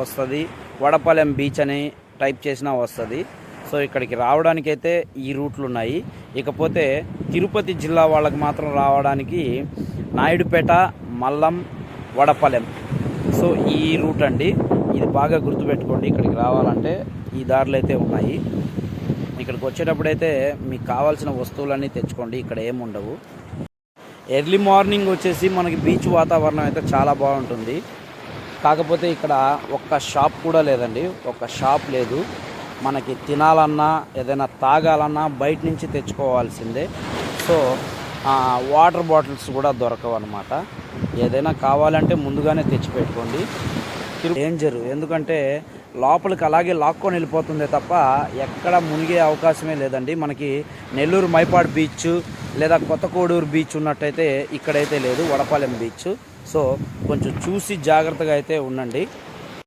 వస్తుంది, వడపాలెం బీచ్ అని టైప్ చేసినా వస్తుంది. సో ఇక్కడికి రావడానికైతే ఈ రూట్లు ఉన్నాయి. ఇకపోతే తిరుపతి జిల్లా వాళ్ళకి మాత్రం రావడానికి నాయుడుపేట, మల్లం, వడపాలెం, సో ఈ రూట్ అండి. ఇది బాగా గుర్తుపెట్టుకోండి. ఇక్కడికి రావాలంటే ఈ దారులు అయితే ఉన్నాయి. ఇక్కడికి వచ్చేటప్పుడైతే మీకు కావాల్సిన వస్తువులన్నీ తెచ్చుకోండి. ఇక్కడ ఏముండవు. ఎర్లీ మార్నింగ్ వచ్చేసి మనకి బీచ్ వాతావరణం అయితే చాలా బాగుంటుంది. కాకపోతే ఇక్కడ ఒక్క షాప్ కూడా లేదండి, ఒక్క షాప్ లేదు. మనకి తినాలన్నా ఏదైనా తాగాలన్నా బయట నుంచి తెచ్చుకోవాల్సిందే. సో వాటర్ బాటిల్స్ కూడా దొరకవు అన్నమాట. ఏదైనా కావాలంటే ముందుగానే తెచ్చిపెట్టుకోండి. డేంజరు, ఎందుకంటే లోపలికి అలాగే లాక్కొని వెళ్ళిపోతుందే తప్ప ఎక్కడ మునిగే అవకాశమే లేదండి. మనకి నెల్లూరు మైపాడు బీచ్ లేదా కొత్త కోడూరు బీచ్ ఉన్నట్టయితే ఇక్కడైతే లేదు, వడపాలెం బీచ్. సో కొంచెం చూసి జాగ్రత్తగా అయితే ఉండండి.